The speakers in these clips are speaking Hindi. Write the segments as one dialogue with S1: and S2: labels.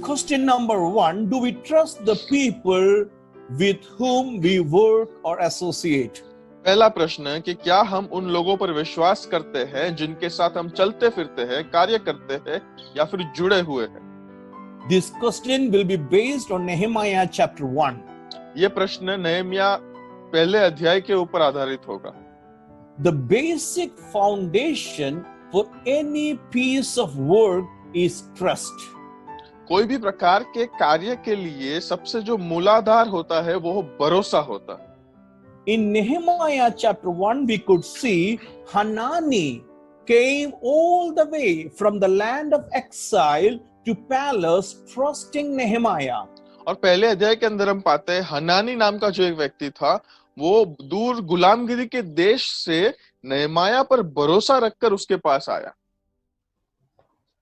S1: Question number 1, do we trust the people with whom we work or associate?
S2: पहला प्रश्न है कि क्या हम उन लोगों पर विश्वास करते हैं जिनके साथ हम चलते फिरते हैं, कार्य करते हैं या फिर जुड़े हुए हैं।
S1: This question will be based on Nehemiah chapter 1.
S2: ये प्रश्न नहम्याह पहले अध्याय के ऊपर आधारित होगा।
S1: The basic foundation for any piece of work is trust.
S2: कोई भी प्रकार के कार्य के लिए सबसे जो मूलाधार होता है वो भरोसा होता है।
S1: In Nehemiah chapter 1, we could see Hanani came all the way from the land of exile to palace trusting Nehemiah.
S2: और पहले अध्याय के अंदर हम पाते हैं हनानी नाम का जो एक व्यक्ति था वो दूर गुलामगिरी के देश से नहम्याह पर भरोसा रखकर उसके पास आया।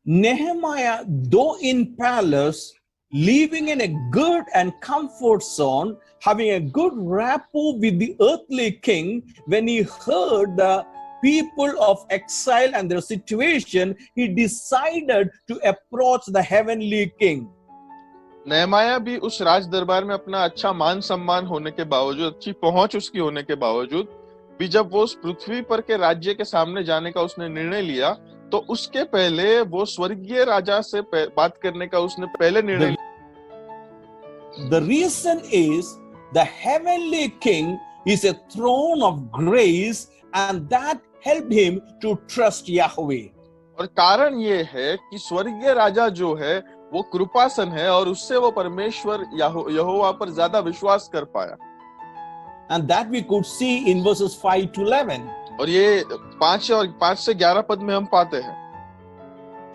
S1: Nehemiah, though in palace, living in a good and comfort zone, having a good rapport with the earthly king, when he heard the people of exile and their situation, he decided to approach the heavenly king.
S2: नहम्याह भी उस राज दरबार में अपना अच्छा मान सम्मान होने के बावजूद, अच्छी पहुंच उसकी होने के बावजूद भी, जब वो उस पृथ्वी पर के राज्य के सामने जाने का उसने निर्णय लिया, तो उसके पहले वो स्वर्गीय राजा से बात करने का उसने पहले निर्णय लिया।
S1: The reason is the heavenly king is a throne of grace and that helped him to trust Yahweh.
S2: और कारण ये है कि स्वर्गीय राजा जो है वो कृपासन है और उससे वो परमेश्वर यहोवा पर ज्यादा विश्वास कर पाया।
S1: And that we could see in verses 5 to 11.
S2: और ये 5 से 11 पद में हम पाते हैं।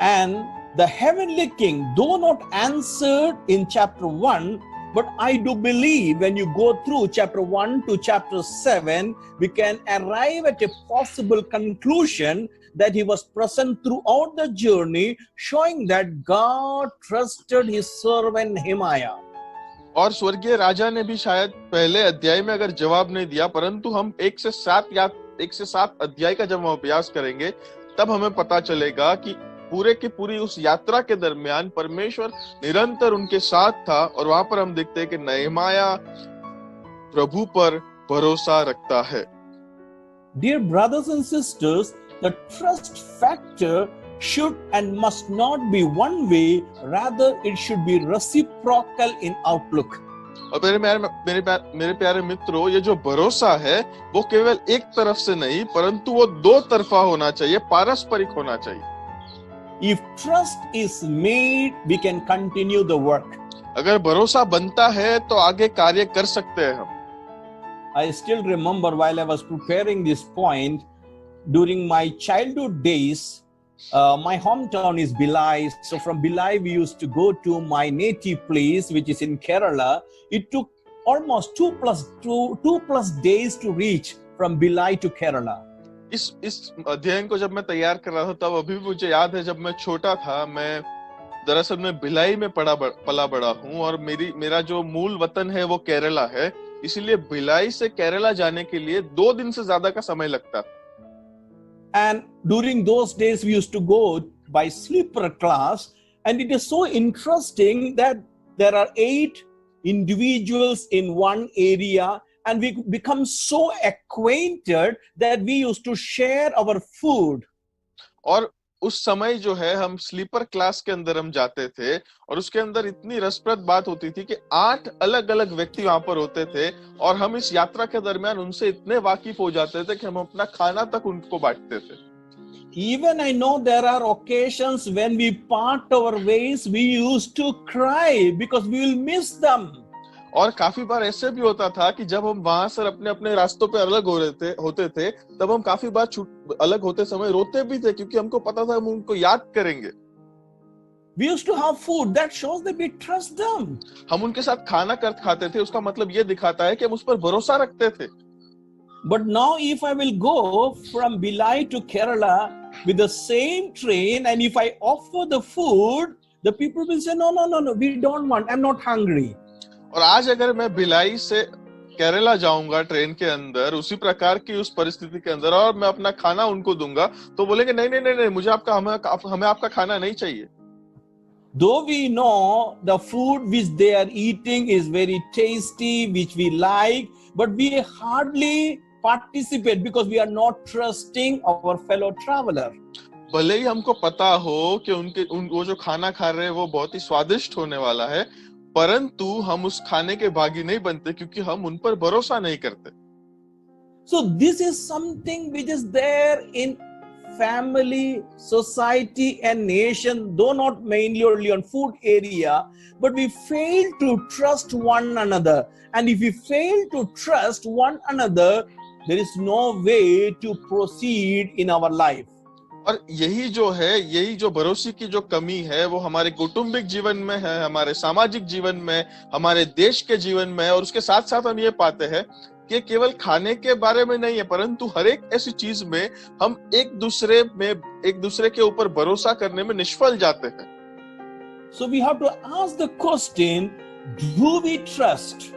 S1: And the heavenly king, though not answered in chapter 1, but I do believe when you go through chapter 1 to chapter 7, we can arrive at a possible conclusion that he was present throughout the journey, showing that God trusted his servant Nehemiah.
S2: और स्वर्गीय राजा ने भी शायद पहले अध्याय में अगर जवाब नहीं दिया, परंतु हम 1 से 7 अध्याय का जब हम अभ्यास करेंगे तब हमें पता चलेगा कि पूरे की पूरी उस यात्रा के दरमियान परमेश्वर निरंतर उनके साथ था। और वहां पर हम देखते हैं कि नहम्याह प्रभु पर भरोसा रखता है।
S1: Dear brothers and sisters, the trust factor should and must not be one way, rather it should be reciprocal in outlook.
S2: और मेरे प्यारे मित्रों, ये जो भरोसा है वो केवल एक तरफ से नहीं परंतु वो दो तरफा होना चाहिए, पारस्परिक होना चाहिए।
S1: If trust is made, we can continue the work.
S2: अगर भरोसा बनता है तो आगे कार्य कर सकते हैं हम।
S1: I still remember while I was preparing this point, during my childhood days, my hometown is Bhilai. So from Bhilai, we used to go to my native place, which is in Kerala. It took almost 2+ days to reach from Bhilai to Kerala.
S2: इस अध्ययन को जब मैं तैयार कर रहा था तब अभी भी मुझे याद है, जब मैं छोटा था, मैं दरअसल मैं भिलाई में पला बड़ा हूँ और मेरा जो मूल वतन है वो केरला है, इसीलिए भिलाई से केरला जाने के लिए 2 दिन से ज्यादा का समय लगता।
S1: And during those days we used to go by sleeper class, and it is so interesting that there are 8 individuals in one area, and we become so acquainted that we used to share our food.
S2: और उस समय जो है हम स्लीपर क्लास के अंदर हम जाते थे और उसके अंदर इतनी रसप्रद बात होती थी कि 8 अलग अलग व्यक्ति वहां पर होते थे और हम इस यात्रा के दरमियान उनसे इतने वाकिफ हो जाते थे कि हम अपना खाना तक उनको बांटते थे।
S1: Even I know there are occasions when we part our ways, we used to cry because we will miss them.
S2: और काफी बार ऐसे भी होता था कि जब हम वहां से अपने अपने रास्तों पे अलग होते थे तब हम काफी बार अलग होते समय रोते भी थे, क्योंकि हमको पता था हम उनको याद करेंगे।
S1: We used to have food, that shows that we trust them.
S2: हम उनके साथ खाना खाते थे, उसका मतलब ये दिखाता है कि हम उस पर भरोसा रखते थे।
S1: But now if I will go from Bhilai to Kerala with the same train, and if I offer the food, the people will say, no, we don't want, I'm not hungry.
S2: और आज अगर मैं भिलाई से केरला जाऊंगा ट्रेन के अंदर उसी प्रकार की उस परिस्थिति के अंदर और मैं अपना खाना उनको दूंगा तो बोलेंगे नहीं, मुझे हमें आपका खाना नहीं चाहिए।
S1: Though we know the food which they are eating is very tasty, which we like, but we hardly participate because we are not trusting our fellow traveler.
S2: भले ही हमको पता हो कि वो जो खाना खा रहे हैं वो बहुत ही स्वादिष्ट होने वाला है, परंतु हम उस खाने के भागी नहीं बनते क्योंकि हम उन पर भरोसा नहीं करते।
S1: So this is something which is there in family, society and nation, though not mainly only on food area, but we fail to trust one another. And if we fail to trust one another, there is no way to proceed in our life.
S2: और यही जो भरोसे की जो कमी है वो हमारे कौटुंबिक जीवन में है, हमारे सामाजिक जीवन में, हमारे देश के जीवन में, और उसके साथ साथ हम ये पाते हैं कि केवल खाने के बारे में नहीं है, परंतु हर एक ऐसी चीज में हम एक दूसरे के ऊपर भरोसा करने में निष्फल जाते हैं।
S1: So we have to ask the question, do we trust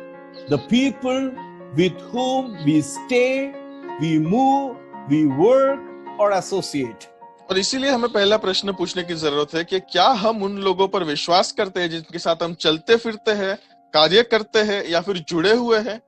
S1: the people with whom we stay, we move, we work or associate?
S2: और इसीलिए हमें पहला प्रश्न पूछने की जरूरत है कि क्या हम उन लोगों पर विश्वास करते हैं जिनके साथ हम चलते फिरते हैं, कार्य करते हैं या फिर जुड़े हुए हैं।